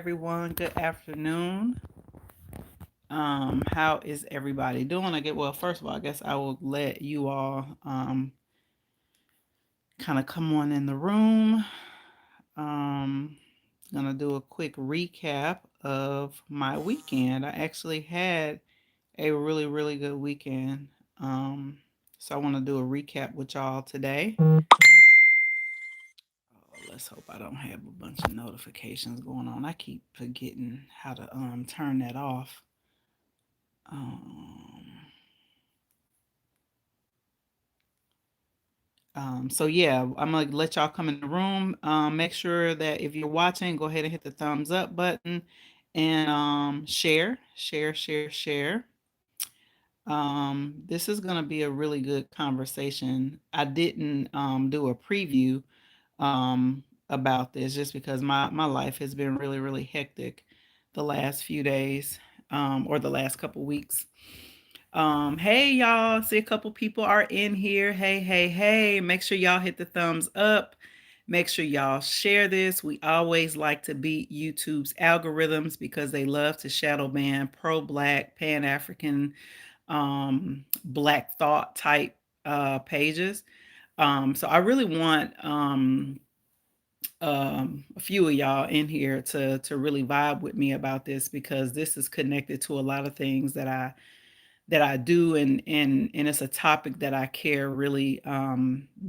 everyone. Good afternoon. How is everybody doing? First of all, I guess I will let you all kind of come on in the room. Um, gonna do a quick recap of my weekend. I actually had a really good weekend. Um, so I want to do a recap with y'all today. Let's hope I don't have a bunch of notifications going on. I keep forgetting how to turn that off. Um, so yeah, I'm gonna let y'all come in the room. Make sure that if you're watching, go ahead and hit the thumbs up button and share. This is gonna be a really good conversation. I didn't do a preview about this just because my life has been really hectic the last few days or the last couple weeks. Hey y'all, see a couple people are in here. Hey. Make sure y'all hit the thumbs up. Make sure y'all share this. We always like to beat YouTube's algorithms because they love to shadow ban pro-black, pan-African, black thought type pages. So I really want a few of y'all in here to really vibe with me about this because this is connected to a lot of things that I do, and it's a topic that I care really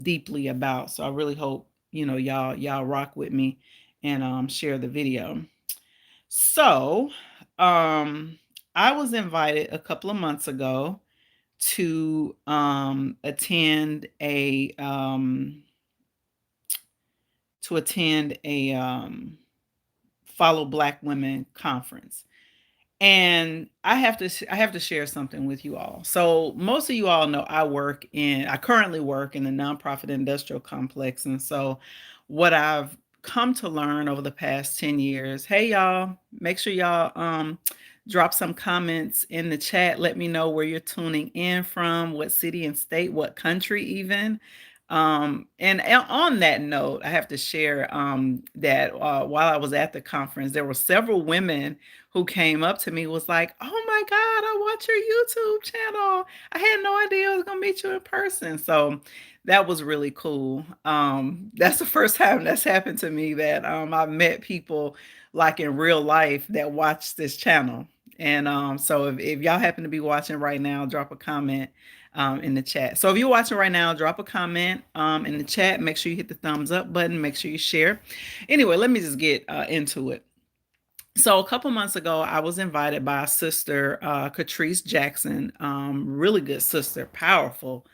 deeply about. So I really hope y'all rock with me and share the video. So um, I was invited a couple of months ago to attend a Follow Black Women conference. And I have to share something with you all. So most of you all know I currently work in the nonprofit industrial complex. And so what I've come to learn over the past 10 years, hey y'all, make sure y'all drop some comments in the chat. Let me know where you're tuning in from, what city and state, what country even. And on that note, I have to share that while I was at the conference, there were several women who came up to me, was like, "Oh my God, I watch your YouTube channel. I had no idea I was gonna meet you in person." So that was really cool. That's the first time that's happened to me that I've met people like in real life that watch this channel. And so if y'all happen to be watching right now, drop a comment in the chat. So if you're watching right now, drop a comment in the chat. Make sure you hit the thumbs up button. Make sure you share. Anyway, let me just get into it. So a couple months ago, I was invited by a sister, Catrice Jackson, really good sister, powerful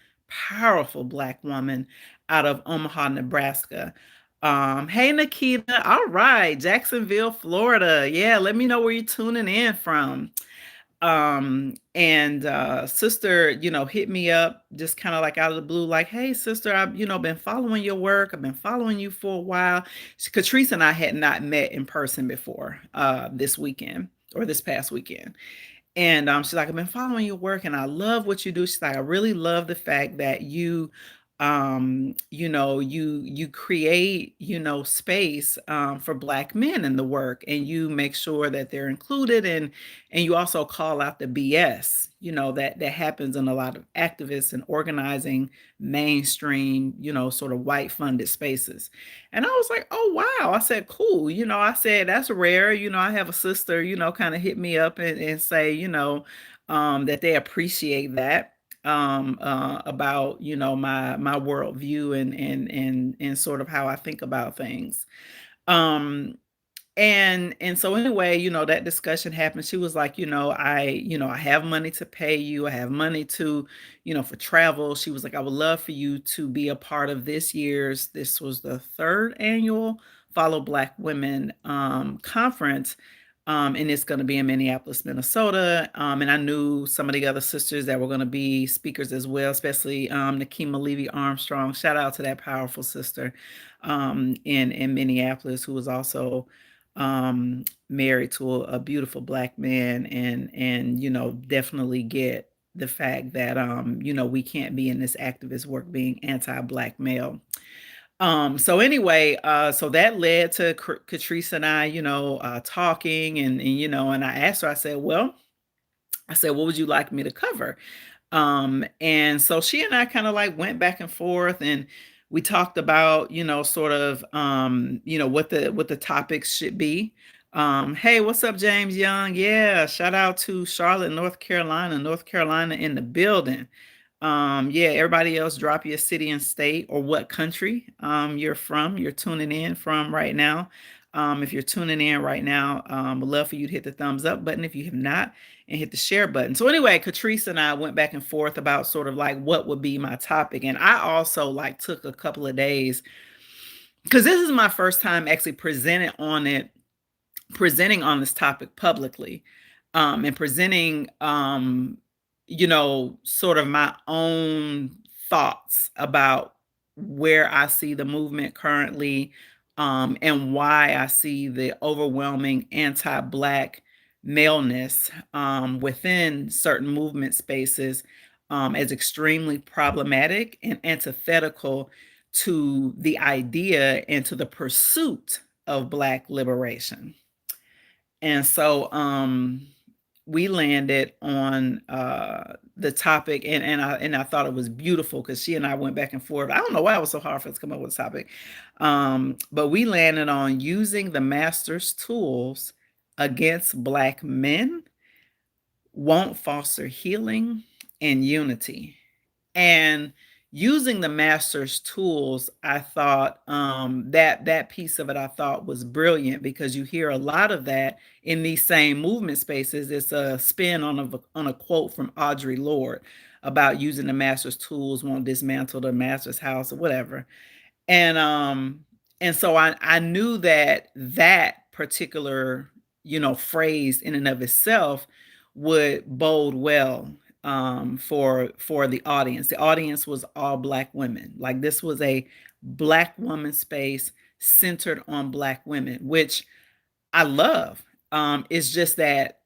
Black woman out of Omaha, Nebraska. Hey, Nikita. All right, Jacksonville, Florida. Yeah, let me know where you're tuning in from. And sister, hit me up just kind of like out of the blue, like, "Hey sister, I've been following your work. I've been following you for a while." Catrice and I had not met in person before this weekend or this past weekend. And she's like, "I've been following your work and I love what you do." She's like, "I really love the fact that you create, space for Black men in the work, and you make sure that they're included, and you also call out the BS, that happens in a lot of activists and organizing mainstream, sort of white funded spaces." And I was like, "Oh wow." I said, "Cool." I said, "That's rare." I have a sister, kind of hit me up and say, that they appreciate that about my worldview and sort of how I think about things. Um, and so anyway, that discussion happened. She was like, I have money to pay you. I have money to, for travel. She was like, "I would love for you to be a part of this was the third annual Follow Black Women conference. And it's going to be in Minneapolis, Minnesota. And I knew some of the other sisters that were going to be speakers as well, especially Nakima Levy Armstrong. Shout out to that powerful sister in Minneapolis, who was also married to a beautiful Black man, and definitely get the fact that we can't be in this activist work being anti-Black male." So anyway, so that led to Catrice and I, talking, and I asked her, I said, what would you like me to cover? And so she and I kind of like went back and forth, and we talked about, sort of, what the topics should be. Hey, what's up, James Young? Yeah, shout out to Charlotte, North Carolina in the building. Yeah, everybody else, drop your city and state or what country you're tuning in from right now. If you're tuning in right now, would love for you to hit the thumbs up button if you have not, and hit the share button. So anyway, Catrice and I went back and forth about sort of like what would be my topic. And I also like took a couple of days because this is my first time actually presenting on this topic publicly, and presenting, sort of my own thoughts about where I see the movement currently, and why I see the overwhelming anti-Black maleness within certain movement spaces as extremely problematic and antithetical to the idea and to the pursuit of Black liberation. And so we landed on the topic, and I thought it was beautiful because she and I went back and forth. I don't know why it was so hard for us to come up with a topic, but we landed on using the master's tools against Black men won't foster healing and unity. And using the master's tools, I thought that piece of it I thought was brilliant, because you hear a lot of that in these same movement spaces. It's a spin on a quote from Audre Lorde about using the master's tools won't dismantle the master's house or whatever. And so I knew that particular, phrase in and of itself would bode well for the audience. The audience was all Black women. Like, this was a Black woman space centered on Black women, which I love. It's just that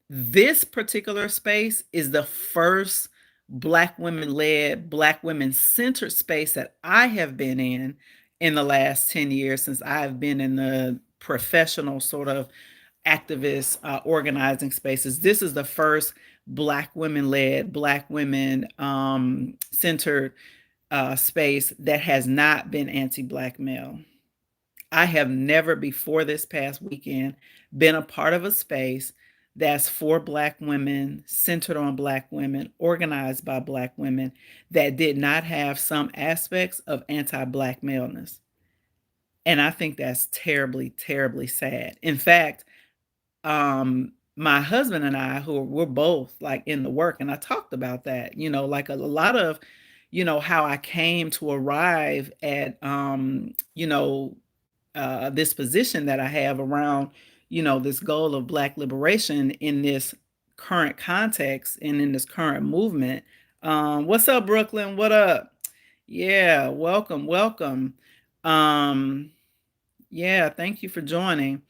this particular space is the first Black women led, Black women centered space that I have been in the last 10 years, since I've been in the professional sort of activist organizing spaces. This is the first Black women led, Black women centered space that has not been anti-Black male. I have never before this past weekend been a part of a space that's for Black women, centered on Black women, organized by Black women, that did not have some aspects of anti-Black maleness. And I think that's terribly, terribly sad. In fact, my husband and I, who we're both like in the work, and I talked about that, like a lot of, how I came to arrive at, this position that I have around, this goal of Black liberation in this current context and in this current movement. What's up, Brooklyn? What up? Yeah, welcome, welcome. Um, yeah, thank you for joining.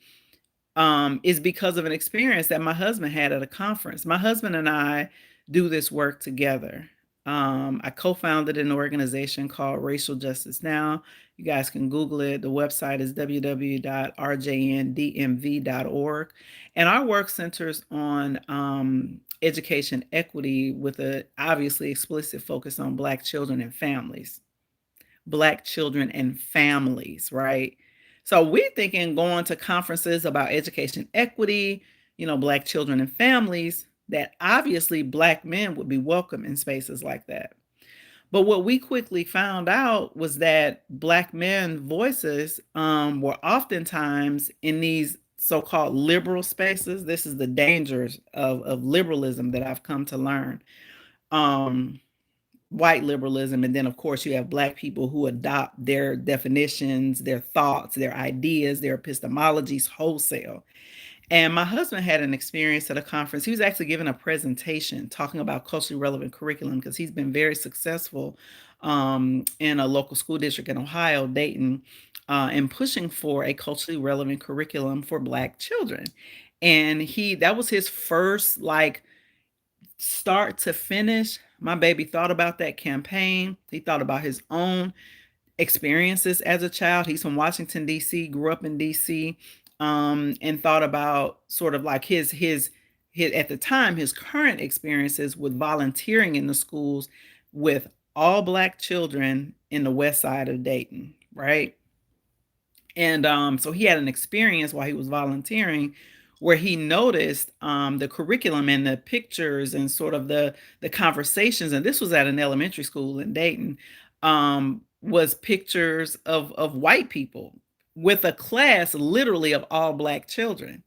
Is because of an experience that my husband had at a conference. My husband and I do this work together. I co-founded an organization called Racial Justice Now. You guys can Google it. The website is www.rjndmv.org. And our work centers on education equity, with a obviously explicit focus on Black children and families. Black children and families, right? So we're thinking going to conferences about education equity, Black children and families, that obviously Black men would be welcome in spaces like that. But what we quickly found out was that Black men voices were oftentimes in these so-called liberal spaces. This is the dangers of liberalism that I've come to learn. White liberalism, and then of course you have Black people who adopt their definitions, their thoughts, their ideas, their epistemologies wholesale. And my husband had an experience at a conference. He was actually giving a presentation talking about culturally relevant curriculum, because he's been very successful in a local school district in Ohio, Dayton, in pushing for a culturally relevant curriculum for Black children. And that was his first, like, start to finish. My baby thought about that campaign. He thought about his own experiences as a child. He's from Washington, D.C., grew up in D.C., and thought about sort of like his at the time, his current experiences with volunteering in the schools with all Black children in the west side of Dayton, right? And so he had an experience while he was volunteering where he noticed the curriculum and the pictures and sort of the conversations, and this was at an elementary school in Dayton, was pictures of white people with a class literally of all Black children.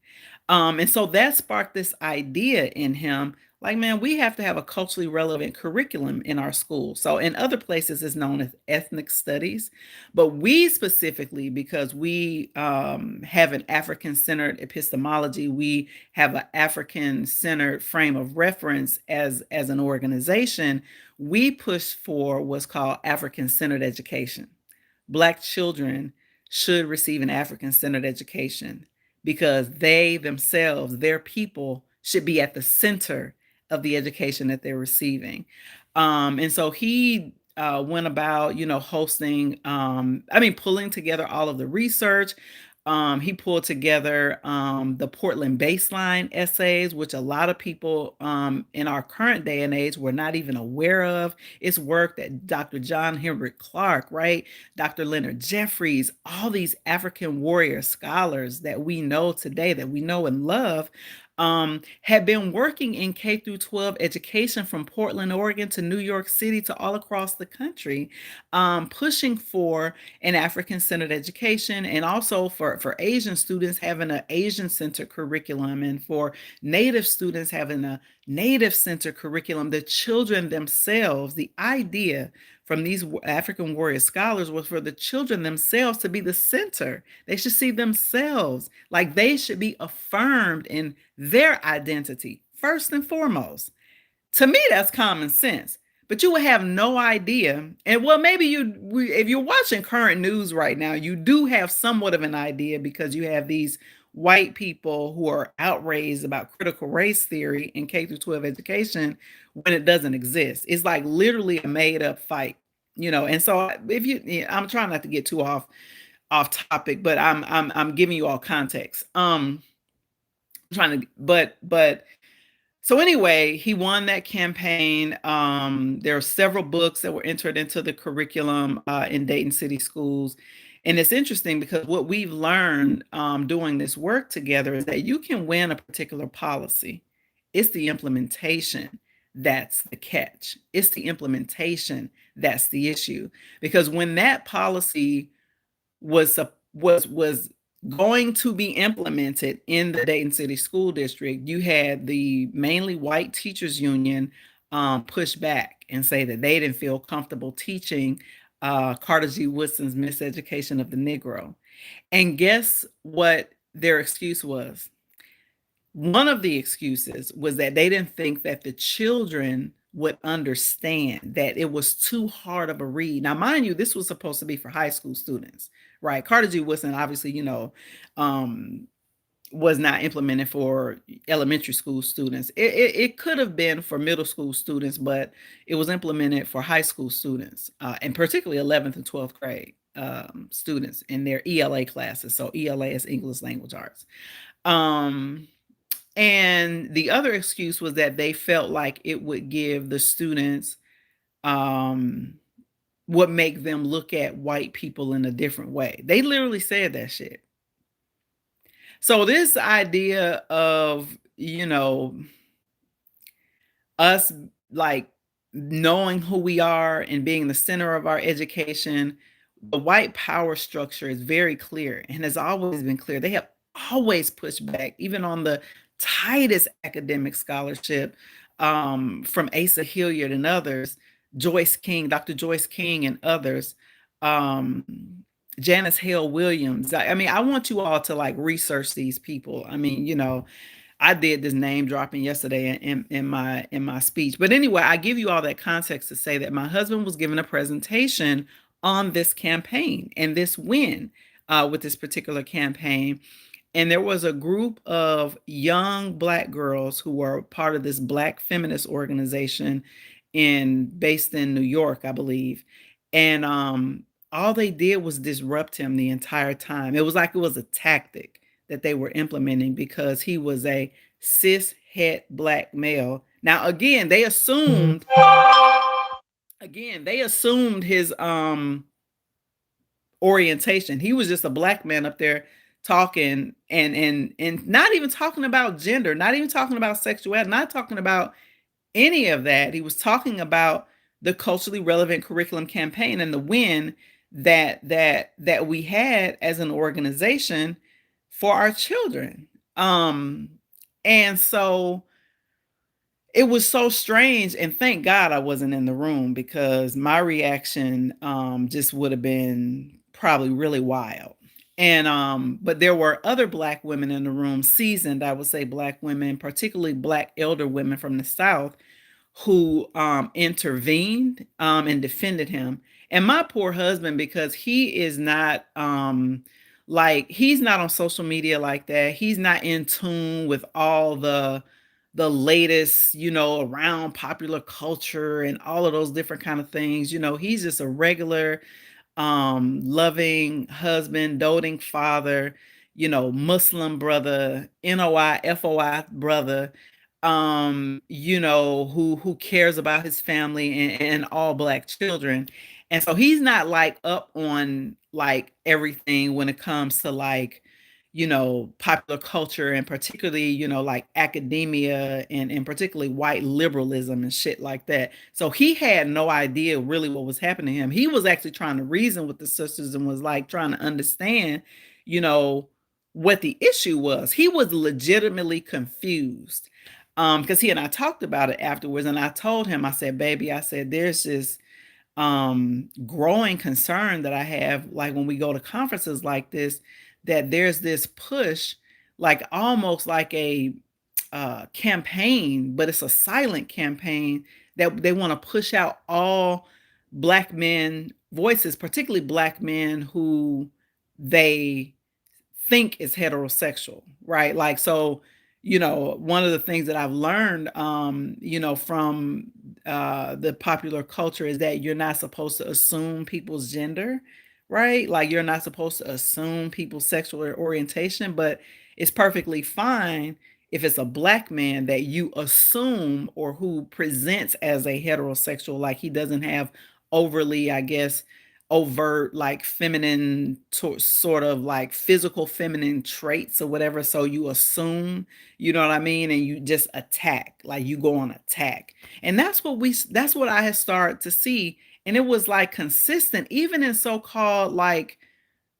And so that sparked this idea in him, like, man, we have to have a culturally relevant curriculum in our school. So in other places, it's known as ethnic studies, but we specifically, because we have an African-centered epistemology, we have an African-centered frame of reference as an organization, we push for what's called African-centered education. Black children should receive an African-centered education because they themselves, their people, should be at the center of the education that they're receiving. And so he went about, hosting, pulling together all of the research. He pulled together the Portland baseline essays, which a lot of people in our current day and age were not even aware of. It's work that Dr. John Henrik Clark, right? Dr. Leonard Jeffries, all these African warrior scholars that we know today, that we know and love, have been working in K through 12 education from Portland, Oregon to New York City to all across the country, pushing for an African-centered education, and also for Asian students having an Asian-centered curriculum, and for Native students having a Native-centered curriculum. The children themselves, the idea from these African warrior scholars was for the children themselves to be the center. They should see themselves like they should be affirmed in their identity first and foremost. To me, that's common sense. But you would have no idea. And well, maybe if you're watching current news right now, you do have somewhat of an idea because you have these white people who are outraged about critical race theory in K through 12 education when it doesn't exist. It's like literally a made up fight, And so if I'm trying not to get too off topic, but I'm giving you all context. Trying to, but so anyway, he won that campaign. There are several books that were entered into the curriculum in Dayton City schools. And it's interesting because what we've learned doing this work together is that you can win a particular policy. It's the implementation that's the catch. It's the implementation that's the issue. Because when that policy was going to be implemented in the Dayton City School District, you had the mainly white teachers union push back and say that they didn't feel comfortable teaching Carter G. Woodson's Miseducation of the Negro. And guess what their excuse was? One of the excuses was that they didn't think that the children would understand, that it was too hard of a read. Now, mind you, this was supposed to be for high school students, right? Carter G. Woodson, obviously, was not implemented for elementary school students. It could have been for middle school students, but it was implemented for high school students, and particularly 11th and 12th grade students in their ELA classes. So ELA is English Language Arts. And the other excuse was that they felt like it would give the students would make them look at white people in a different way. They literally said that shit. So this idea of, us like knowing who we are and being the center of our education, the white power structure is very clear and has always been clear. They have always pushed back, even on the tightest academic scholarship, from Asa Hilliard and others, Joyce King, Dr. Joyce King and others, Janice Hale Williams. I want you all to like research these people. I did this name dropping yesterday in my speech. But anyway, I give you all that context to say that my husband was given a presentation on this campaign and this win with this particular campaign. And there was a group of young Black girls who were part of this Black feminist organization based in New York, I believe. And all they did was disrupt him the entire time. It was like it was a tactic that they were implementing because he was a cis het black male. Now again they assumed his orientation. He was just a black man up there talking and not even talking about gender, not even talking about sexuality, not talking about any of that. He was talking about the culturally relevant curriculum campaign and the win that we had as an organization for our children. And so it was so strange, and thank God I wasn't in the room because my reaction just would have been probably really wild. And but there were other black women in the room, seasoned, I would say black women, particularly black elder women from the South, who intervened and defended him. And my poor husband, because he is not like he's not on social media like that. He's not in tune with all the latest, around popular culture and all of those different kind of things. He's just a regular loving husband, doting father, Muslim brother, NOI, FOI brother, who cares about his family and all black children. And so he's not like up on like everything when it comes to like, popular culture and particularly, like academia and particularly white liberalism and shit like that. So he had no idea really what was happening to him. He was actually trying to reason with the sisters and was like trying to understand, you know, what the issue was. He was legitimately confused. Because he and I talked about it afterwards, and I told him, I said, baby, I said, there's this growing concern that I have, like when we go to conferences like this, that there's this push, like almost like a campaign, but it's a silent campaign that they want to push out all black men voices, particularly black men who they think is heterosexual, right? Like, so, one of the things that I've learned, from the popular culture is that you're not supposed to assume people's gender, right? Like, you're not supposed to assume people's sexual orientation, but it's perfectly fine if it's a black man that you assume or who presents as a heterosexual, like he doesn't have overly, I guess, overt like feminine sort of like physical feminine traits or whatever, so you assume, you know what I mean, and you just attack, like you go on attack. And that's what I had started to see, and it was like consistent even in so-called like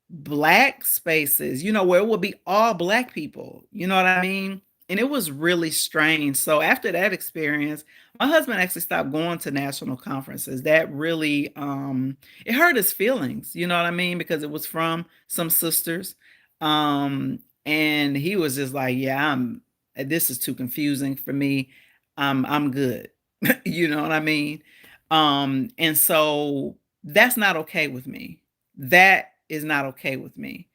black spaces, where it would be all black people, you know what I mean? And it was really strange. So after that experience, my husband actually stopped going to national conferences. That really it hurt his feelings, you know what I mean? Because it was from some sisters. And he was just like, yeah, this is too confusing for me. I'm good. You know what I mean? And so that's not okay with me. That is not okay with me.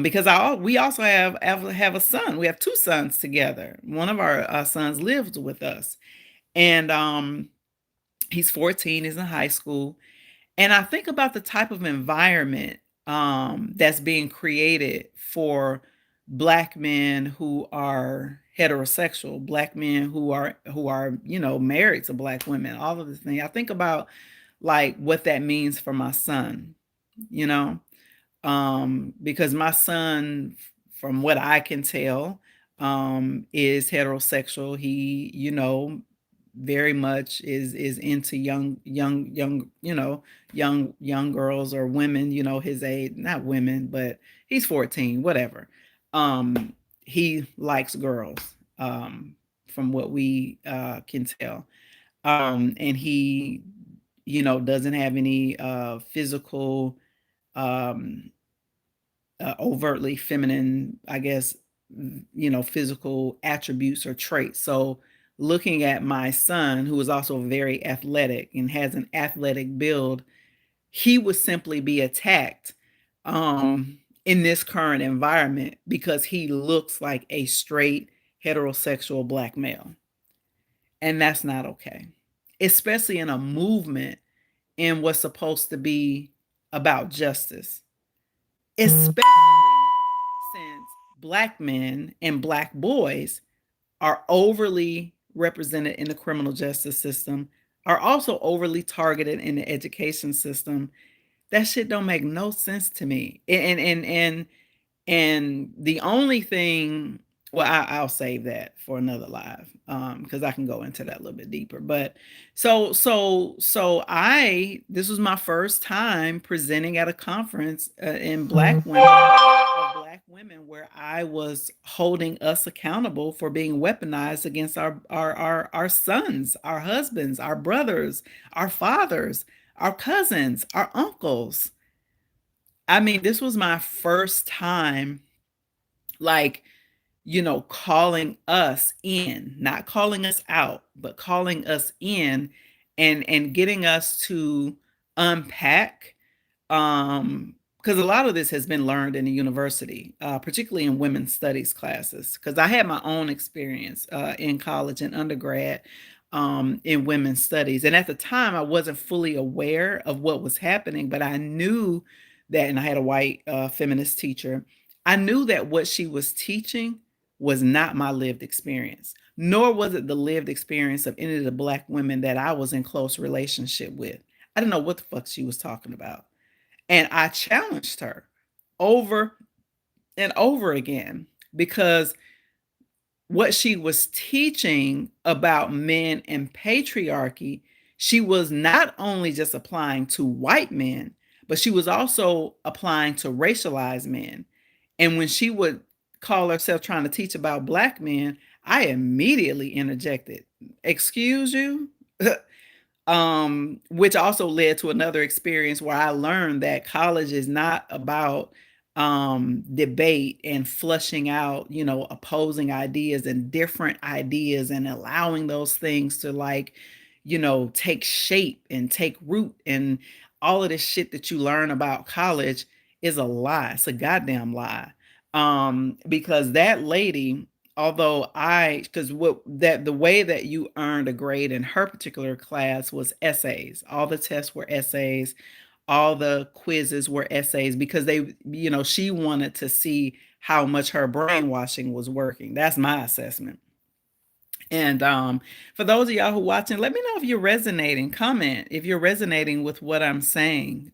Because we also have a son. We have two sons together. One of our sons lives with us, and he's 14. He's in high school, and I think about the type of environment that's being created for black men who are heterosexual, black men who are married to black women. All of the things I think about, like what that means for my son. You know, because my son, from what I can tell, is heterosexual. He, very much is into young, young girls or women, his age, not women, but he's 14, whatever. He likes girls, from what we can tell. And he, doesn't have any physical um overtly feminine, I guess, physical attributes or traits. So looking at my son, who is also very athletic and has an athletic build, he would simply be attacked in this current environment because he looks like a straight heterosexual black male. And that's not okay, especially in a movement in what's supposed to be about justice, especially since black men and black boys are overly represented in the criminal justice system, are also overly targeted in the education system. That shit don't make no sense to me. And the only thing, well, I'll save that for another live, because I can go into that a little bit deeper. But so this was my first time presenting at a conference in black women, where I was holding us accountable for being weaponized against our sons, our husbands, our brothers, our fathers, our cousins, our uncles. I mean, this was my first time, like, calling us in, not calling us out, but calling us in, and getting us to unpack, because a lot of this has been learned in the university, particularly in women's studies classes, because I had my own experience in college and undergrad, in women's studies. And at the time, I wasn't fully aware of what was happening, but I knew that, and I had a white feminist teacher. I knew that what she was teaching was not my lived experience, nor was it the lived experience of any of the black women that I was in close relationship with. I didn't know what the fuck she was talking about. And I challenged her over and over again, because what she was teaching about men and patriarchy, she was not only just applying to white men, but she was also applying to racialized men. And when she would call herself trying to teach about black men, I immediately interjected, "Excuse you?" Which also led to another experience where I learned that college is not about debate and flushing out, opposing ideas and different ideas, and allowing those things to, like, take shape and take root. And all of this shit that you learn about college is a lie. It's a goddamn lie. Because that lady, although because what that the way that you earned a grade in her particular class was essays. All the tests were essays, all the quizzes were essays, because she wanted to see how much her brainwashing was working. That's my assessment. And for those of y'all who watching, let me know if you're resonating. Comment if you're resonating with what I'm saying.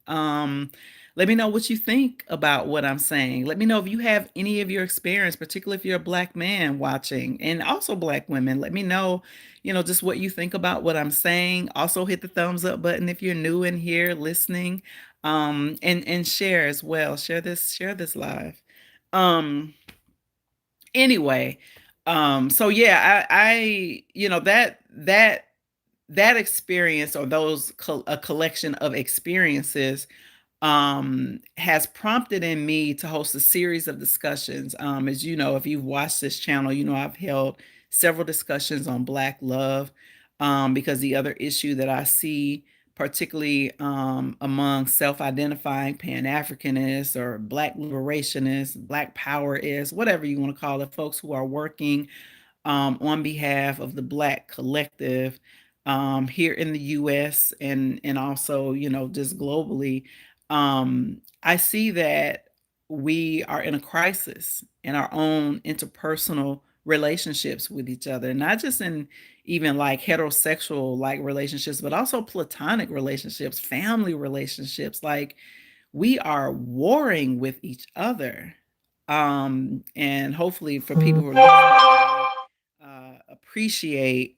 Let me know what you think about what I'm saying. Let me know if you have any of your experience, particularly if you're a black man watching, and also black women. Let me know, just what you think about what I'm saying. Also hit the thumbs up button if you're new in here listening. And share as well. Share this live. Um, anyway, so yeah, I that experience, or a collection of experiences, has prompted in me to host a series of discussions. As you know, if you've watched this channel, I've held several discussions on Black love, because the other issue that I see, particularly among self-identifying Pan-Africanists or Black liberationists, Black powerists, whatever you want to call it, folks who are working on behalf of the Black collective, here in the US, and also, just globally. I see that we are in a crisis in our own interpersonal relationships with each other, not just in even like heterosexual like relationships, but also platonic relationships, family relationships. Like, we are warring with each other. And hopefully for people who are listening, appreciate,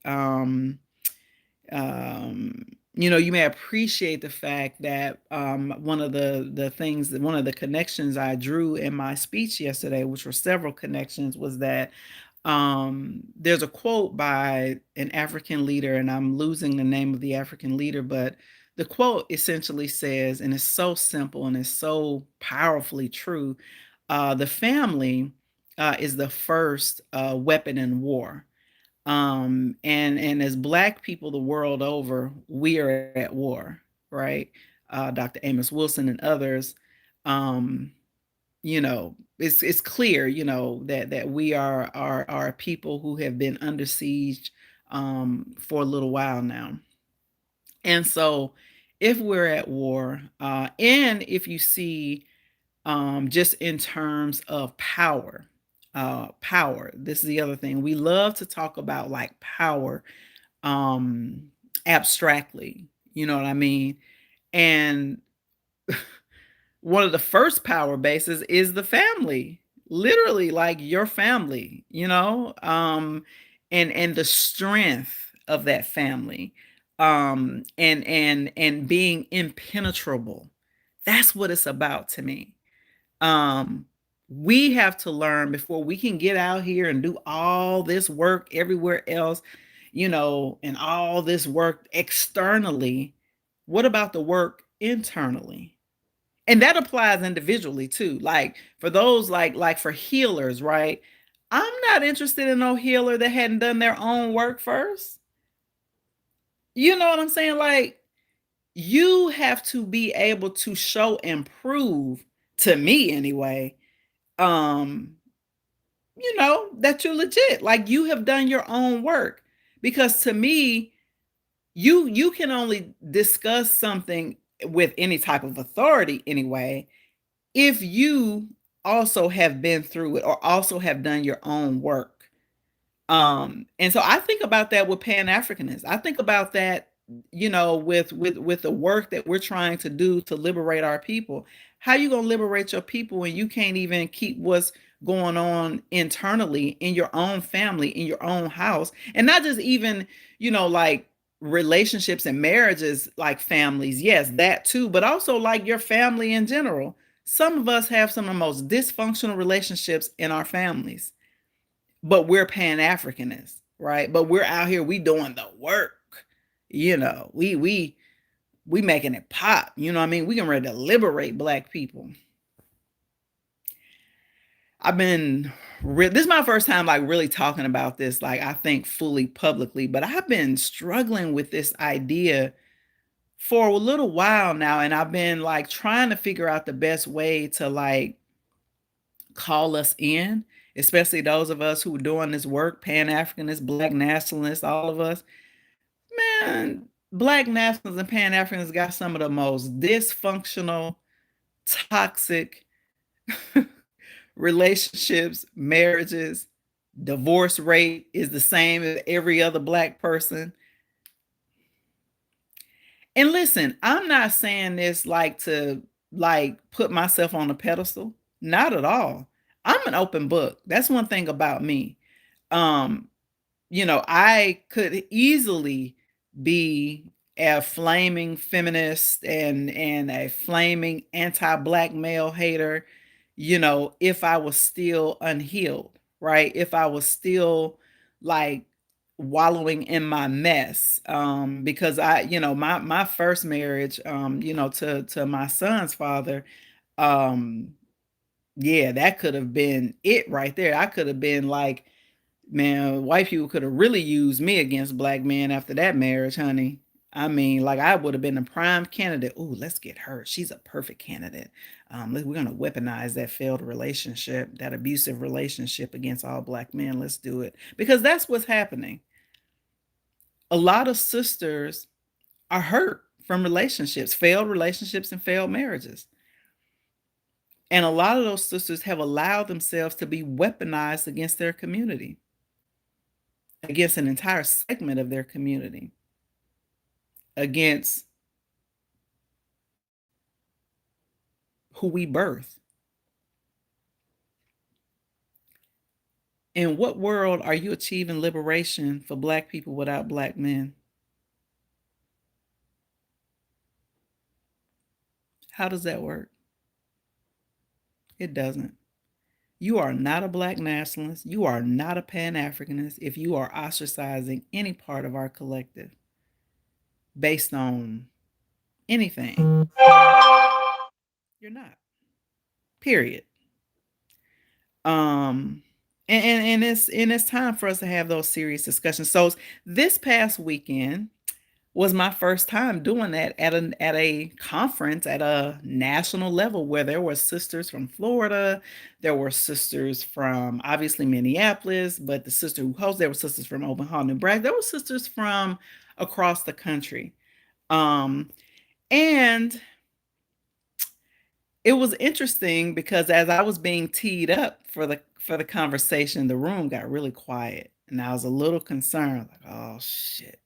you may appreciate the fact that one of the things, that one of the connections I drew in my speech yesterday, which were several connections, was that there's a quote by an African leader, and I'm losing the name of the African leader, but the quote essentially says, and it's so simple and it's so powerfully true: the family is the first weapon in war. And as Black people the world over, we are at war, right? Dr. Amos Wilson and others, it's clear, that we are people who have been under siege for a little while now. And so if we're at war, and if you see, just in terms of power, power. This is the other thing. We love to talk about like power, um, abstractly. You know what I mean? And one of the first power bases is the family. Literally, like your family, and the strength of that family, and being impenetrable. That's what it's about to me. Um, we have to learn before we can get out here and do all this work everywhere else, and all this work externally. What about the work internally? And that applies individually too. Like for those like for healers, right? I'm not interested in no healer that hadn't done their own work first. You know what I'm saying? Like you have to be able to show and prove, to me anyway, um that you're legit, like you have done your own work. Because to me, you can only discuss something with any type of authority anyway if you also have been through it or also have done your own work. And so I think about that with Pan-Africanists. I think about that, with the work that we're trying to do to liberate our people. How you gonna liberate your people when you can't even keep what's going on internally in your own family, in your own house, and not just even, like relationships and marriages, like families, yes, that too, but also like your family in general. Some of us have some of the most dysfunctional relationships in our families, but we're Pan-Africanists, right? But we're out here, we doing the work. We making it pop. You know what I mean? We getting ready to liberate Black people. This is my first time like really talking about this, like I think fully publicly, but I've been struggling with this idea for a little while now, and I've been like trying to figure out the best way to like call us in, especially those of us who are doing this work, Pan-Africanists, Black nationalists, all of us. Man, Black nationalists and Pan-Africans got some of the most dysfunctional, toxic relationships, marriages. Divorce rate is the same as every other Black person. And listen, I'm not saying this like to like put myself on a pedestal. Not at all. I'm an open book. That's one thing about me. Um, I could easily be a flaming feminist and a flaming anti-Black male hater, if I was still unhealed, right? If I was still like wallowing in my mess. Because my first marriage, to my son's father, um, yeah, that could have been it right there. I could have been like, man, white people could have really used me against Black men after that marriage, honey. I mean, like I would have been a prime candidate. Oh, let's get her. She's a perfect candidate. We're gonna weaponize that failed relationship, that abusive relationship against all Black men. Let's do it. Because that's what's happening. A lot of sisters are hurt from relationships, failed relationships and failed marriages. And a lot of those sisters have allowed themselves to be weaponized against their community, against an entire segment of their community, against who we birth. In what world are you achieving liberation for Black people without Black men? How does that work? It doesn't. You are not a Black nationalist. You are not a Pan-Africanist if you are ostracizing any part of our collective based on anything. You're not. Period. Um, and it's time for us to have those serious discussions. So this past weekend was my first time doing that at a conference at a national level where there were sisters from Florida, there were sisters from obviously Minneapolis, but the sister who hosted, there were sisters from Omaha, Nebraska, there were sisters from across the country. Um, And it was interesting because as I was being teed up for the conversation, the room got really quiet, and I was a little concerned, like, "Oh, shit.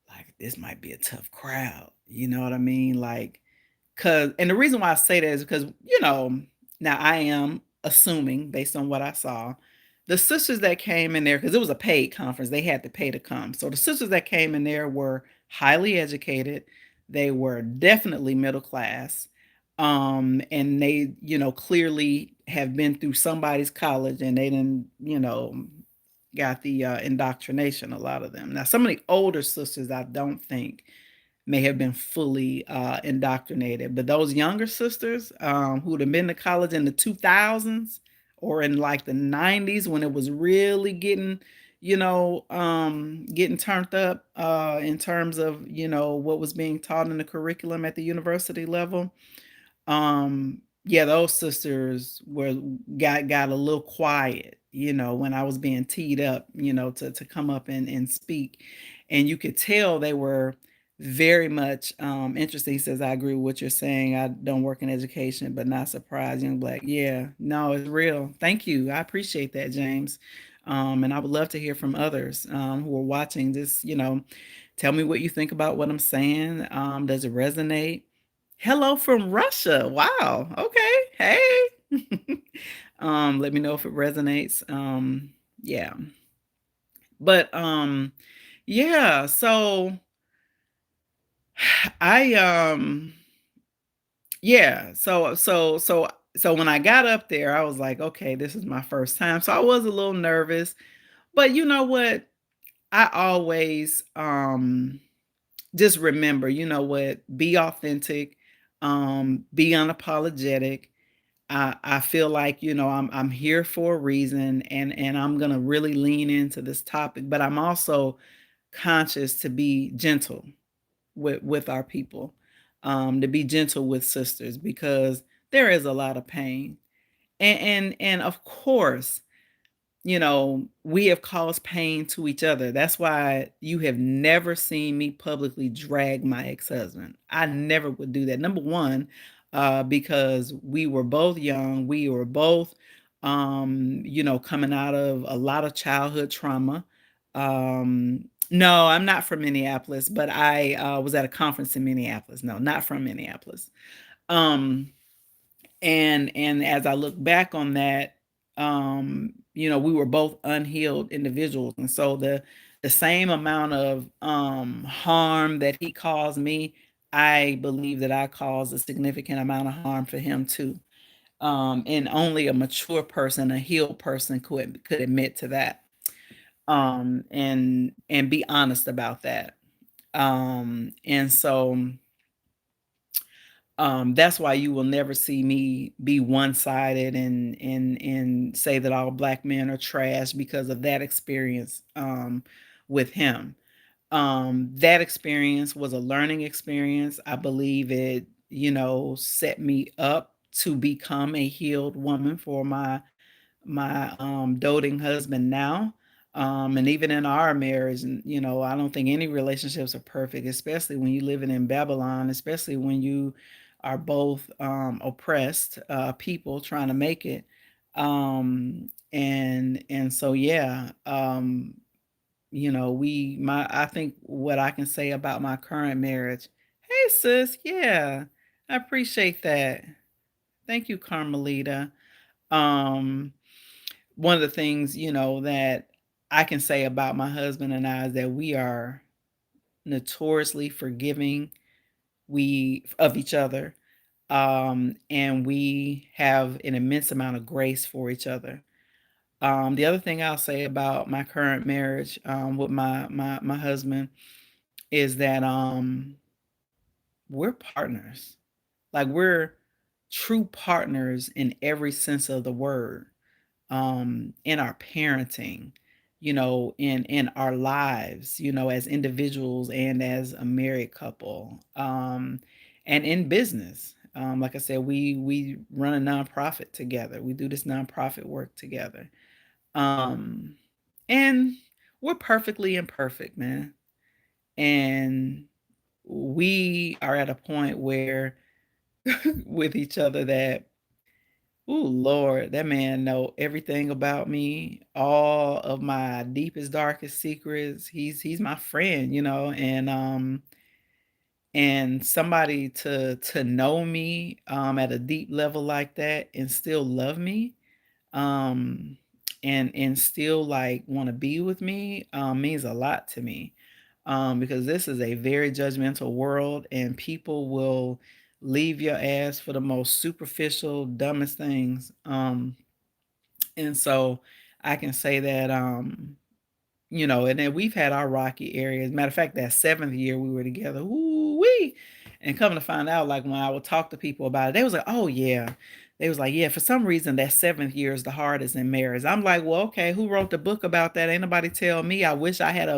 Like, this might be a tough crowd." You know what I mean? Like, 'cause and the reason why I say that is because, now I am assuming based on what I saw, the sisters that came in there, because it was a paid conference, they had to pay to come. So the sisters that came in there were highly educated, they were definitely middle class, and they, clearly have been through somebody's college and they didn't, got the, indoctrination, a lot of them. Now some of the older sisters, I don't think may have been fully indoctrinated. But those younger sisters who'd have been to college in the 2000s or in like the 90s when it was really getting, getting turned up in terms of, what was being taught in the curriculum at the university level. Yeah, those sisters got a little quiet, when I was being teed up, to come up and speak. And you could tell they were very much interested. He says, I agree with what you're saying. I don't work in education, but not surprised. Young Black. Yeah, no, it's real. Thank you. I appreciate that, James. And I would love to hear from others who are watching this, tell me what you think about what I'm saying. Does it resonate? Hello from Russia. Wow. Okay. Hey. Let me know if it resonates. Yeah. But yeah, so I yeah, so when I got up there, I was like, okay, this is my first time. So I was a little nervous, but you know what? I always just remember, be authentic, be unapologetic. I feel like, I'm here for a reason and I'm gonna really lean into this topic, but I'm also conscious to be gentle with our people, to be gentle with sisters because there is a lot of pain. And of course, we have caused pain to each other. That's why you have never seen me publicly drag my ex-husband. I never would do that. Number one, because we were both young, we were both, coming out of a lot of childhood trauma. No, I'm not from Minneapolis, but I was at a conference in Minneapolis. No, not from Minneapolis. Um, and as I look back on that, we were both unhealed individuals, and so the same amount of harm that he caused me, I believe that I caused a significant amount of harm for him too. And only a mature person, a healed person could admit to that. And be honest about that. And so that's why you will never see me be one-sided and say that all black men are trash because of that experience with him. That experience was a learning experience. I believe it, set me up to become a healed woman for my doting husband now. And even in our marriage, and I don't think any relationships are perfect, especially when you living in Babylon, especially when you are both oppressed people trying to make it. And so yeah, I think what I can say about my current marriage. Hey sis, yeah, I appreciate that. Thank you, Carmelita. Um, One of the things, that I can say about my husband and I is that we are notoriously forgiving we of each other. And we have an immense amount of grace for each other. The other thing I'll say about my current marriage with my husband is that we're partners. Like we're true partners in every sense of the word. In our parenting, in our lives, as individuals and as a married couple, and in business. Like I said, we run a nonprofit together. We do this nonprofit work together. Um, and we're perfectly imperfect, man. And we are at a point where with each other that, oh Lord, that man know everything about me, all of my deepest, darkest secrets. He's my friend, and somebody to know me at a deep level like that and still love me, um, and still like want to be with me means a lot to me. Because this is a very judgmental world and people will leave your ass for the most superficial, dumbest things. And so I can say that, and then we've had our rocky areas. Matter of fact, that 7th year we were together, ooh-wee, and coming to find out, like, when I would talk to people about it, they was like, "Oh, yeah." They was like, "Yeah, for some reason, that 7th year is the hardest in marriage." I'm like, "Well, okay, who wrote the book about that? Ain't nobody tell me." I wish I had,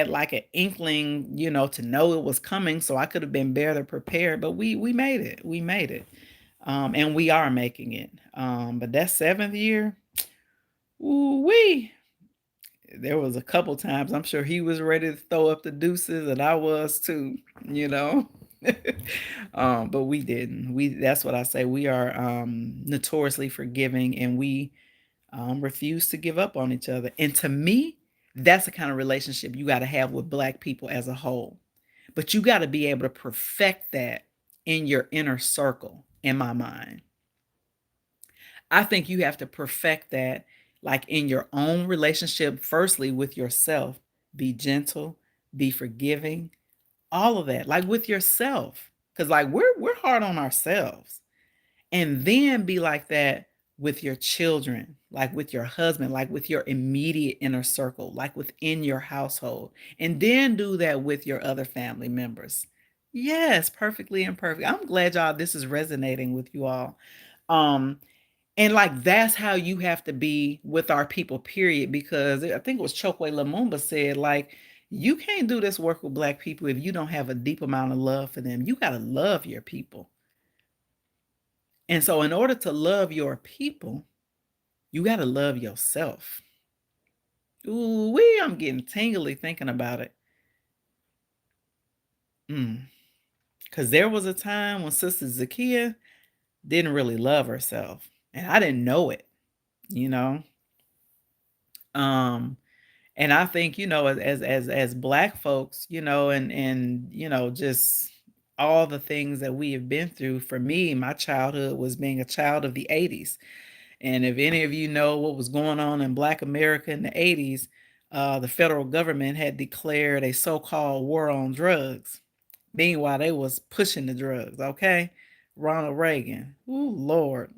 like, an inkling, to know it was coming so I could have been better prepared, but we made it. We made it, and we are making it. But that 7th year, ooh-wee. There was a couple times I'm sure he was ready to throw up the deuces and I was too, you know? But we didn't. That's what I say. We are notoriously forgiving and we refuse to give up on each other. And to me, that's the kind of relationship you got to have with Black people as a whole. But you got to be able to perfect that in your inner circle, in my mind. I think you have to perfect that like in your own relationship, firstly with yourself. Be gentle, be forgiving, all of that, like with yourself. Cause like we're hard on ourselves. And then be like that with your children, like with your husband, like with your immediate inner circle, like within your household. And then do that with your other family members. Yes, perfectly imperfect. I'm glad y'all this is resonating with you all. Um, and, like, that's how you have to be with our people, period, because I think it was Chokwe Lumumba said, like, "You can't do this work with Black people if you don't have a deep amount of love for them. You gotta love your people." And so in order to love your people, you gotta love yourself. Ooh-wee, I'm getting tingly thinking about it. Because there was a time when Sister Zakiya didn't really love herself, and I didn't know it, you know? Um And I think, as Black folks, and just all the things that we have been through. For me, my childhood was being a child of the '80s. And if any of you know what was going on in Black America in the '80s, the federal government had declared a so-called war on drugs. Meanwhile, they was pushing the drugs, okay? Ronald Reagan. Ooh, Lord.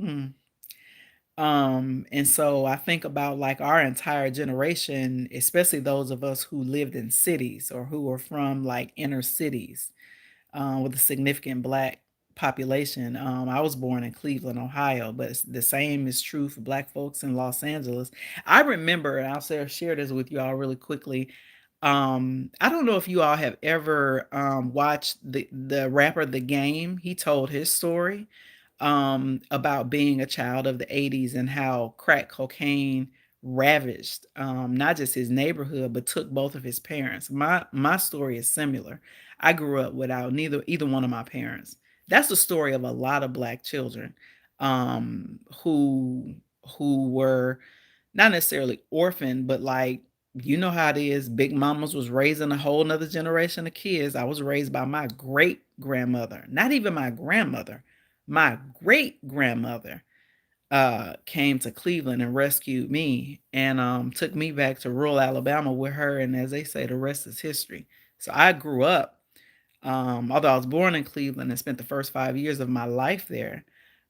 And so I think about like our entire generation, especially those of us who lived in cities or who were from like inner cities with a significant Black population. I was born in Cleveland, Ohio, but the same is true for Black folks in Los Angeles. I remember, and share this with you all really quickly. I don't know if you all have ever watched the rapper The Game. He told his story about being a child of the '80s and how crack cocaine ravaged not just his neighborhood but took both of his parents. My story is similar. I grew up without either one of my parents. That's the story of a lot of Black children who were not necessarily orphaned, but like you know how it is. Big mamas was raising a whole nother generation of kids. I was raised by my great grandmother, not even my grandmother. My great grandmother came to Cleveland and rescued me and took me back to rural Alabama with her. And as they say, the rest is history. So I grew up, although I was born in Cleveland and spent the first 5 years of my life there.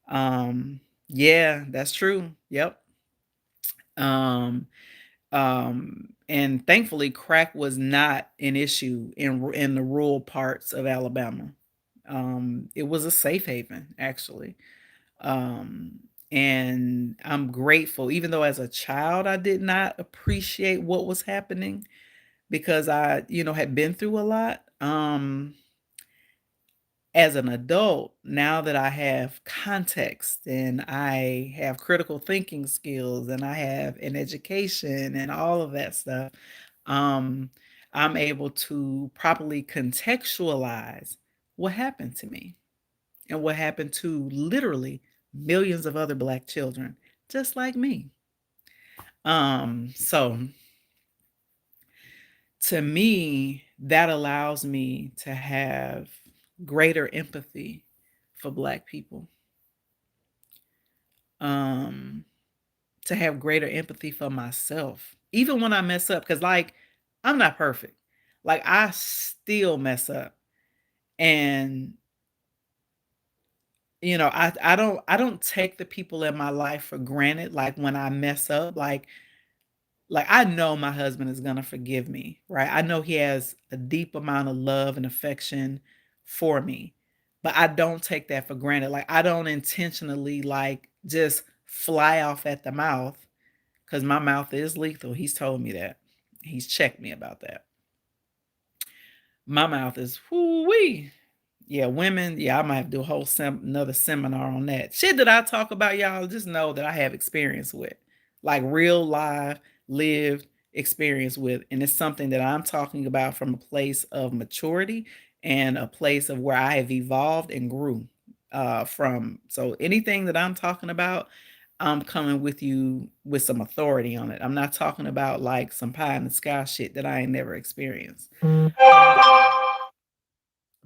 Yeah, that's true. Yep. Um, and thankfully, crack was not an issue in the rural parts of Alabama. It was a safe haven, actually. Um, and I'm grateful, even though as a child I did not appreciate what was happening because I, had been through a lot. As an adult, now that I have context and I have critical thinking skills and I have an education and all of that stuff, um, I'm able to properly contextualize what happened to me and what happened to literally millions of other Black children just like me. So to me, that allows me to have greater empathy for Black people, um, to have greater empathy for myself, even when I mess up. Because, like, I'm not perfect. Like, I still mess up. And, I don't take the people in my life for granted. Like, when I mess up, like I know my husband is gonna forgive me, right? I know he has a deep amount of love and affection for me, but I don't take that for granted. Like I don't intentionally like just fly off at the mouth because my mouth is lethal. He's told me that. He's checked me about that. My mouth is whoo wee. Yeah, women. Yeah, I might have to do a whole another seminar on that. Shit that I talk about, y'all, just know that I have experience with, like real live, lived experience with, and it's something that I'm talking about from a place of maturity and a place of where I have evolved and grew from. So anything that I'm talking about, I'm coming with you with some authority on it. I'm not talking about like some pie in the sky shit that I ain't never experienced.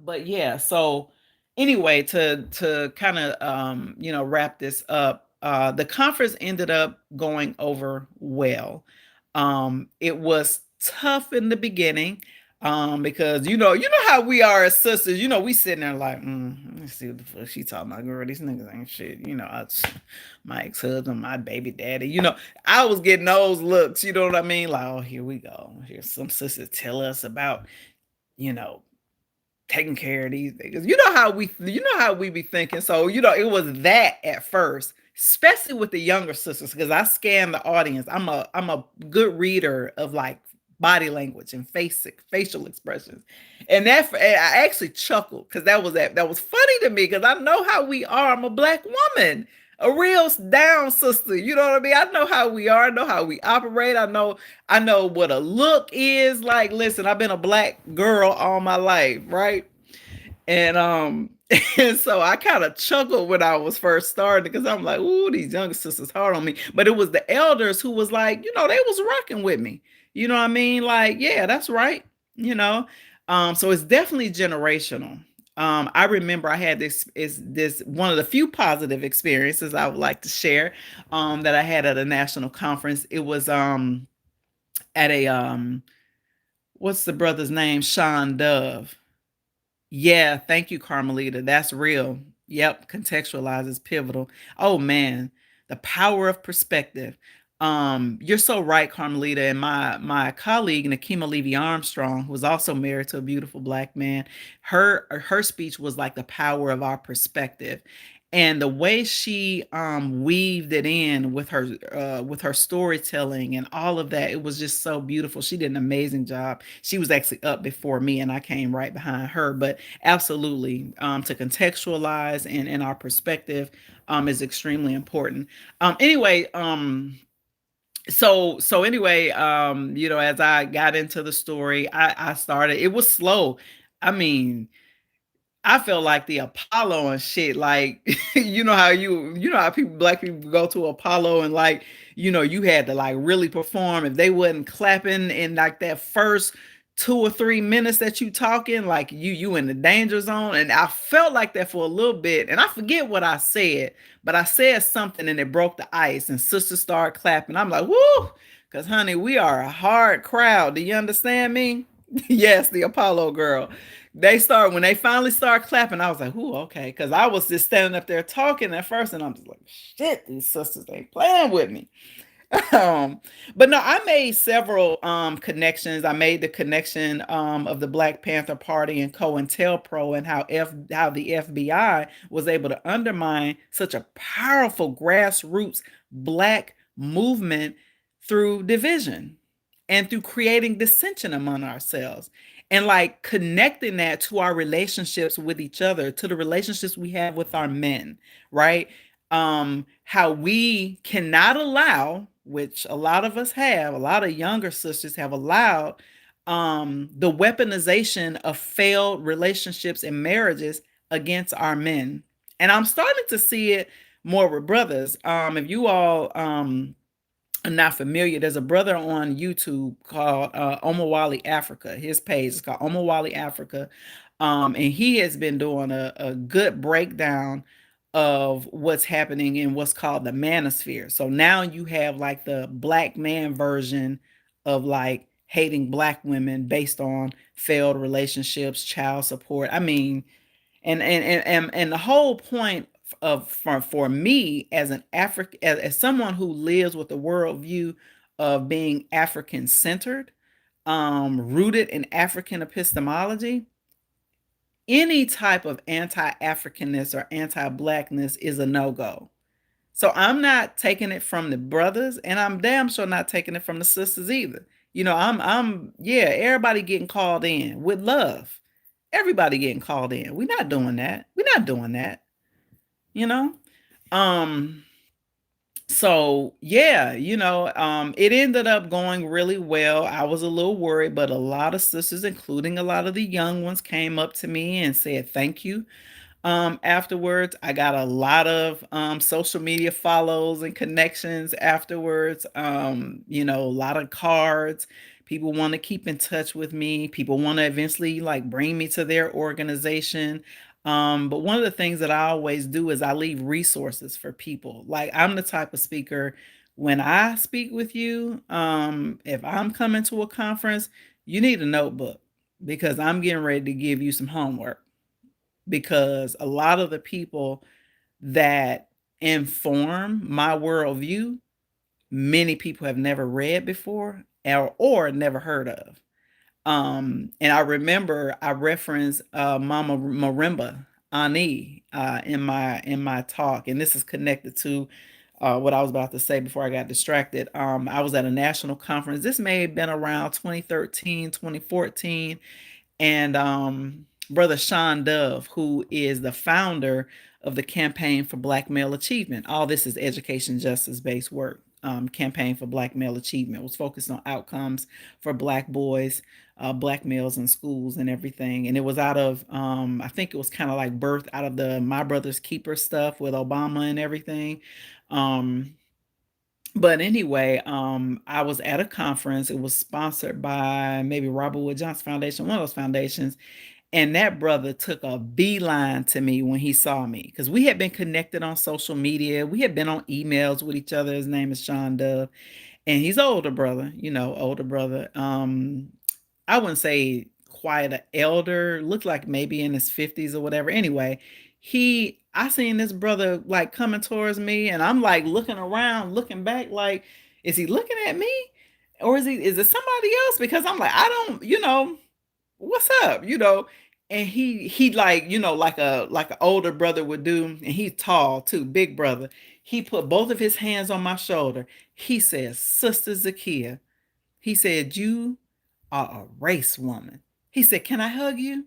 But yeah, so anyway, to kind of wrap this up, the conference ended up going over well. It was tough in the beginning, because you know how we are as sisters. We sitting there like, let's see what the fuck she talking about. Girl, these niggas ain't shit. My ex-husband, my baby daddy. I was getting those looks. You know what I mean? Like, oh, here we go. Here's some sisters tell us about you know taking care of these niggas. You know how we be thinking. So, it was that at first, especially with the younger sisters, because I scanned the audience. I'm a good reader of like body language and facial expressions. And I actually chuckled because that was funny to me because I know how we are. I'm a Black woman. A real down sister, you know what I mean? I know how we are, I know how we operate. I know what a look is like. Listen, I've been a Black girl all my life, right? And and so I kind of chuckled when I was first starting because I'm like, ooh, these younger sisters hard on me. But it was the elders who was like, they was rocking with me. You know what I mean? Like, yeah, that's right. You know. So it's definitely generational. I remember I had this one of the few positive experiences I would like to share, that I had at a national conference. It was at a what's the brother's name? Sean Dove. Yeah, thank you, Carmelita. That's real. Yep, contextualize is pivotal. Oh man, the power of perspective. You're so right, Carmelita. And my colleague, Nakima Levy Armstrong, who was also married to a beautiful Black man, her speech was like the power of our perspective. And the way she weaved it in with her storytelling and all of that, it was just so beautiful. She did an amazing job. She was actually up before me, and I came right behind her. But absolutely, to contextualize and our perspective is extremely important. Anyway, so anyway, as I got into the story, I started. It was slow. I mean, I felt like the Apollo and shit. Like, you know how Black people go to Apollo and like, you had to like really perform. If they wasn't clapping in like that first 2 or 3 minutes that you talking, like you in the danger zone. And I felt like that for a little bit. And I forget what I said, but I said something and it broke the ice and sisters started clapping. I'm like, whoo, because honey, we are a hard crowd. Do you understand me? Yes, the Apollo girl. When they finally start clapping, I was like, "Ooh, okay," because I was just standing up there talking at first, and I'm just like, "Shit, these sisters ain't playing with me." um, but no, I made several connections. I made the connection of the Black Panther Party and COINTELPRO and how the FBI was able to undermine such a powerful grassroots Black movement through division and through creating dissension among ourselves and like connecting that to our relationships with each other, to the relationships we have with our men, right? How we cannot allow, which a lot of us have, a lot of younger sisters have allowed, the weaponization of failed relationships and marriages against our men. And I'm starting to see it more with brothers. If you all are not familiar, there's a brother on YouTube called Omawali Africa. His page is called Omawali Africa. And he has been doing a good breakdown of what's happening in what's called the manosphere. So now you have like the black man version of like hating black women based on failed relationships, child support. I mean, and the whole point of for me as an African, as someone who lives with a worldview of being African centered, rooted in African epistemology, any type of anti-Africanness or anti-blackness is a no-go. So I'm not taking it from the brothers, and I'm damn sure not taking it from the sisters either. Yeah, everybody getting called in with love. Everybody getting called in. We're not doing that. We're not doing that. You know? Um, so yeah, it ended up going really well. I was a little worried, but a lot of sisters, including a lot of the young ones, came up to me and said thank you. Afterwards, I got a lot of social media follows and connections afterwards. A lot of cards. People want to keep in touch with me. People want to eventually like bring me to their organization. But one of the things that I always do is I leave resources for people. Like I'm the type of speaker, when I speak with you, if I'm coming to a conference, you need a notebook because I'm getting ready to give you some homework, because a lot of the people that inform my worldview, many people have never read before or never heard of. And I remember I referenced Mama Marimba Ani in my talk, and this is connected to what I was about to say before I got distracted. I was at a national conference. This may have been around 2013, 2014, and Brother Sean Dove, who is the founder of the Campaign for Black Male Achievement. All this is education justice based work. Campaign for Black Male Achievement was focused on outcomes for Black boys, Black males in schools and everything. And it was out of, I think it was kind of like birthed out of the My Brother's Keeper stuff with Obama and everything. Um, but anyway, I was at a conference. It was sponsored by maybe Robert Wood Johnson Foundation, one of those foundations, and that brother took a beeline to me when he saw me, because we had been connected on social media. We had been on emails with each other. His name is Sean Dove, and he's an older brother, older brother. I wouldn't say quite an elder, looked like maybe in his 50s or whatever. Anyway, I seen this brother like coming towards me, and I'm like looking around, looking back, like, is he looking at me? Or is it somebody else? Because I'm like, I don't, what's up, and he like, like an older brother would do, and he's tall too, big brother. He put both of his hands on my shoulder. He says, Sister Zakia, he said, you are a race woman. He said, can I hug you?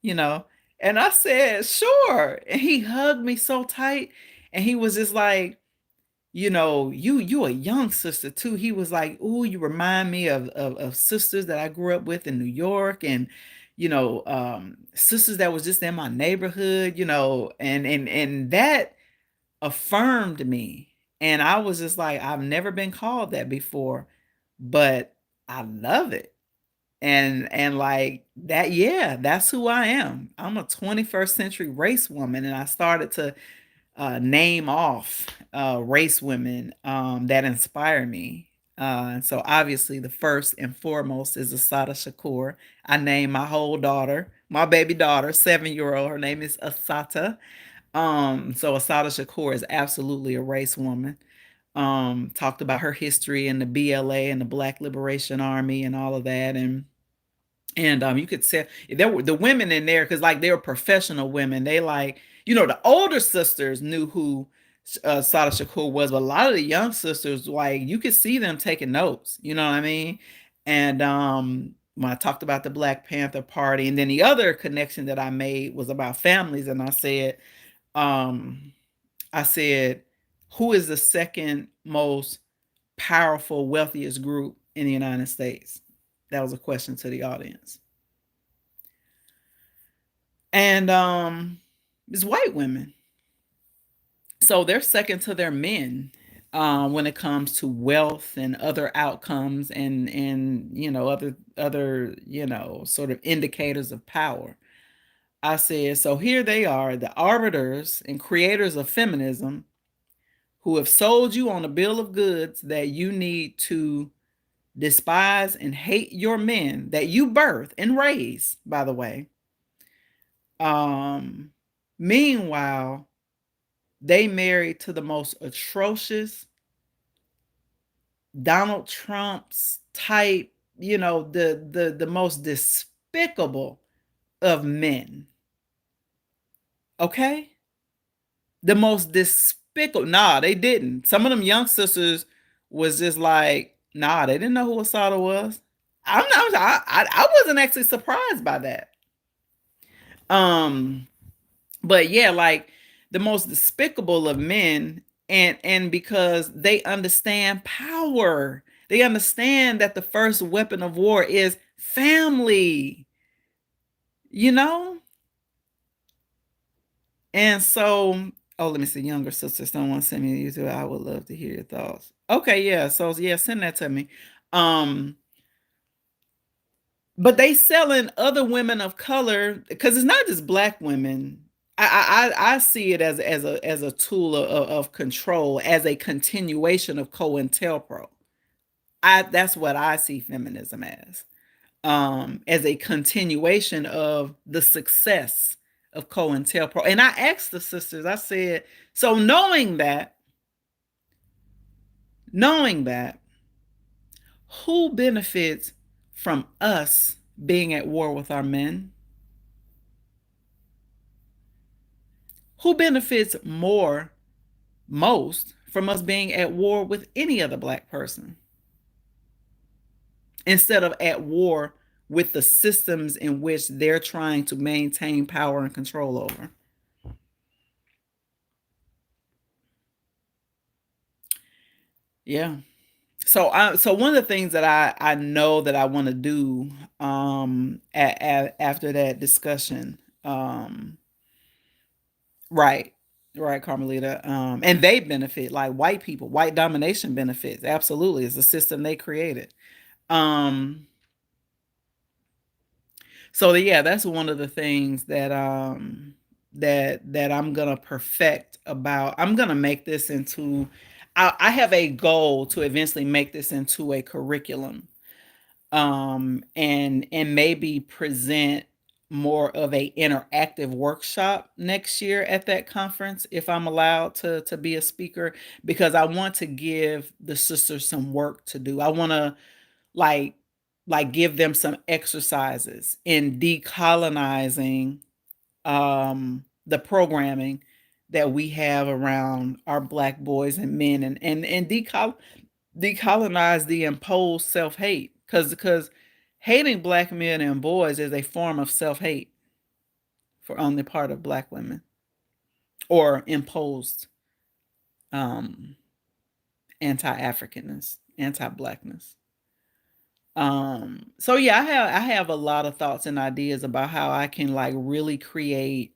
you know and I said, sure. And he hugged me so tight, and he was just like, you a young sister too. He was like, "Ooh, you remind me of sisters that I grew up with in New York, and sisters that was just in my neighborhood, and that affirmed me." And I was just like, I've never been called that before, but I love it. And like that, yeah, that's who I am. I'm a 21st century race woman, and I started to name off race women that inspire me. So obviously, the first and foremost is Assata Shakur. I named my whole daughter, my baby daughter, 7-year old. Her name is Assata. So Assata Shakur is absolutely a race woman. Talked about her history in the BLA and the Black Liberation Army and all of that, and you could say there were the women in there, because like they were professional women. They like, the older sisters knew who Sada Shakur was, but a lot of the young sisters, like you could see them taking notes. You know what I mean? And when I talked about the Black Panther Party, and then the other connection that I made was about families, and um, I said, who is the second most powerful, wealthiest group in the United States? That was a question to the audience. And it's white women. So they're second to their men when it comes to wealth and other outcomes and other sort of indicators of power. I said, so here they are, the arbiters and creators of feminism, who have sold you on a bill of goods that you need to despise and hate your men that you birth and raise, by the way. Um, Meanwhile, they married to the most atrocious Donald Trump's type, the most despicable of men. Okay? The most despicable. Nah, they didn't. Some of them young sisters was just like, nah, they didn't know who Assata was. I'm not. I wasn't actually surprised by that. Um, but yeah, like the most despicable of men, and because they understand power, they understand that the first weapon of war is family. You know, and so, oh, let me see. Younger sister, someone send me YouTube. I would love to hear your thoughts. Okay, yeah. So yeah, send that to me. Um, but they selling other women of color because it's not just black women. I see it as a tool of control, as a continuation of COINTELPRO. That's what I see feminism as a continuation of the success of COINTELPRO. And I asked the sisters, I said, so knowing that, who benefits from us being at war with our men? Who benefits most from us being at war with any other black person instead of at war with the systems in which they're trying to maintain power and control over? Yeah. So one of the things that I know that I want to do after that discussion, right, right, Carmelita, and they benefit, like white people, white domination benefits, absolutely, it's a system they created. um so yeah, that's one of the things that I'm gonna perfect about. I'm gonna make this into, I have a goal to eventually make this into a curriculum, and maybe present more of a interactive workshop next year at that conference if I'm allowed to be a speaker, because I want to give the sisters some work to do. I want to like give them some exercises in decolonizing the programming that we have around our black boys and men, and decolonize the imposed self-hate, because hating black men and boys is a form of self-hate for on the part of black women, or imposed um anti-Africanness, anti-blackness. So yeah, I have a lot of thoughts and ideas about how I can like really create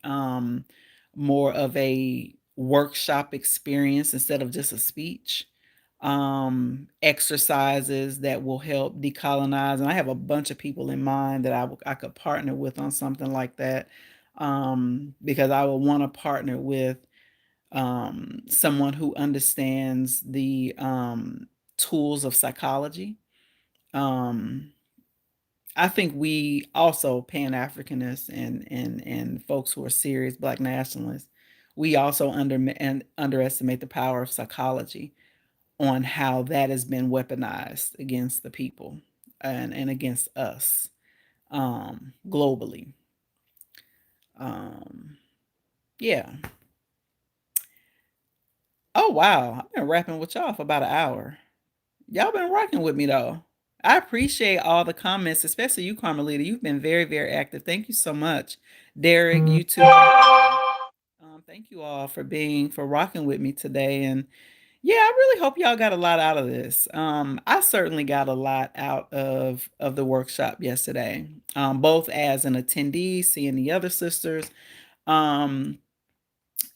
more of a workshop experience instead of just a speech. Exercises that will help decolonize, and I have a bunch of people in mind that I could partner with on something like that. Because I would want to partner with someone who understands the tools of psychology. um I think we also, Pan-Africanists and folks who are serious black nationalists, we also underestimate the power of psychology on how that has been weaponized against the people and against us globally. Um yeah. Oh wow, I've been rapping with y'all for about an hour. Y'all been rocking with me though. I appreciate all the comments, especially you, Carmelita. You've been very, very active. Thank you so much. Derek, you too. Thank you all for rocking with me today. And Yeah, I really hope y'all got a lot out of this. I certainly got a lot out of the workshop yesterday, both as an attendee, seeing the other sisters, um,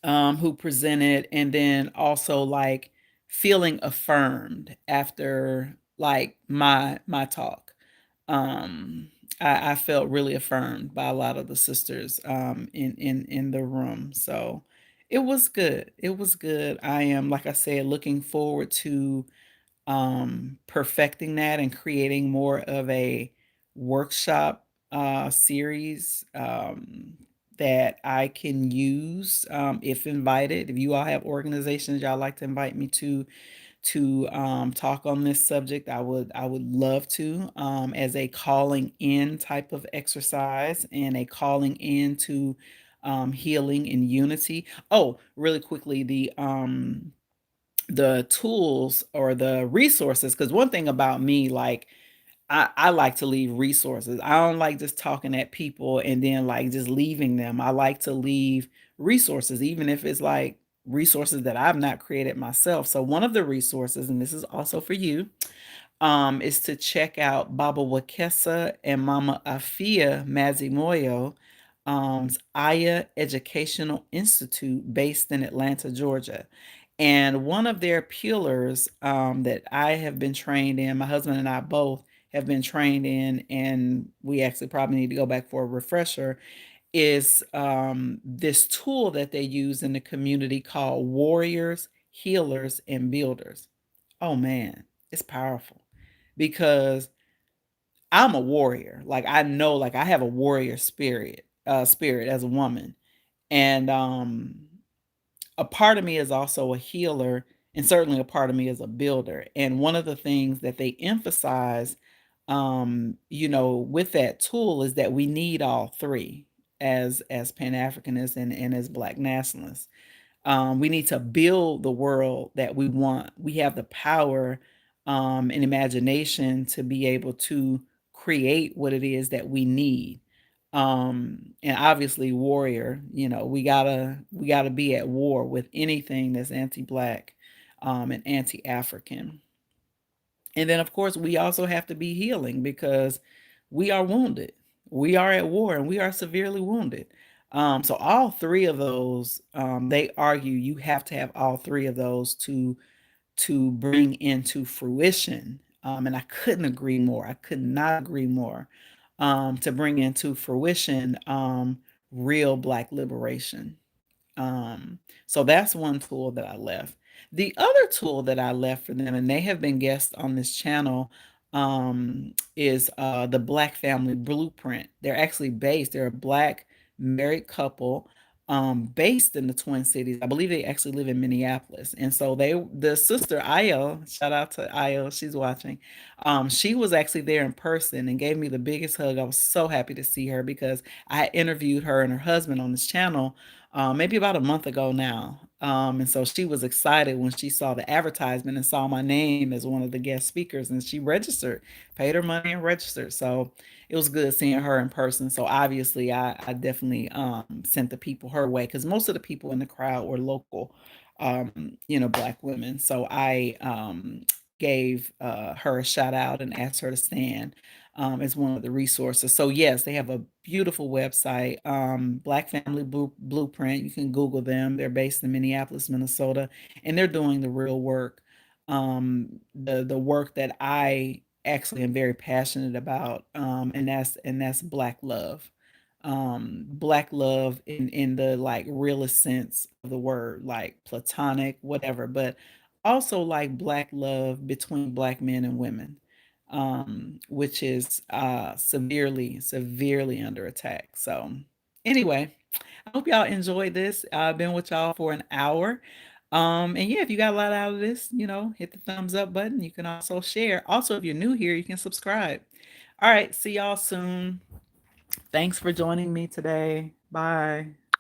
who presented, and then also like feeling affirmed after like my talk. Um, I felt really affirmed by a lot of the sisters in the room. So it was good. It was good. I am, like I said, looking forward to perfecting that and creating more of a workshop series that I can use if invited. If you all have organizations y'all like to invite me to talk on this subject, I would love to, as a calling in type of exercise and a calling in to healing and unity. Oh, really quickly, the tools or the resources, because one thing about me, like I like to leave resources. I don't like just talking at people and then like just leaving them. I like to leave resources, even if it's like resources that I've not created myself. So one of the resources, and this is also for you, is to check out Baba Wakesa and Mama Afia Mazimoyo, Aya Educational Institute based in Atlanta, Georgia. And one of their pillars that I have been trained in, my husband and I both have been trained in, and we actually probably need to go back for a refresher, is this tool that they use in the community called Warriors, Healers, and Builders. Oh man, it's powerful because I'm a warrior. Like I know, like I have a warrior spirit as a woman. And a part of me is also a healer, and certainly a part of me is a builder. And one of the things that they emphasize, with that tool is that we need all three as Pan-Africanists and as Black nationalists. We need to build the world that we want. We have the power and imagination to be able to create what it is that we need. And obviously, warrior. We gotta be at war with anything that's anti-black and anti-African. And then, of course, we also have to be healing because we are wounded. We are at war and we are severely wounded. So all three of those, they argue you have to have all three of those to bring into fruition. And I couldn't agree more. I could not agree more. To bring into fruition real Black liberation. So that's one tool that I left. The other tool that I left for them, and they have been guests on this channel, is the Black Family Blueprint. They're a Black married couple based in the Twin Cities. I believe they actually live in Minneapolis. And so the sister Io, shout out to Io, she's watching. She was actually there in person and gave me the biggest hug. I was so happy to see her because I interviewed her and her husband on this channel maybe about a month ago now. And so she was excited when she saw the advertisement and saw my name as one of the guest speakers, and she registered, paid her money and registered. So it was good seeing her in person. So obviously, I definitely sent the people her way because most of the people in the crowd were local, Black women. So I gave her a shout out and asked her to stand as one of the resources. So yes, they have a beautiful website, Black Family Blueprint. You can Google them. They're based in Minneapolis, Minnesota, and they're doing the real work. The work that I actually am very passionate about, and that's Black love. Black love in the like realest sense of the word, like platonic, whatever, but also like Black love between Black men and women, which is severely under attack. So, anyway, I hope y'all enjoyed this. I've been with y'all for an hour. And yeah, if you got a lot out of this, hit the thumbs up button. You can also share. Also, if you're new here, you can subscribe. All right, see y'all soon. Thanks for joining me today. Bye.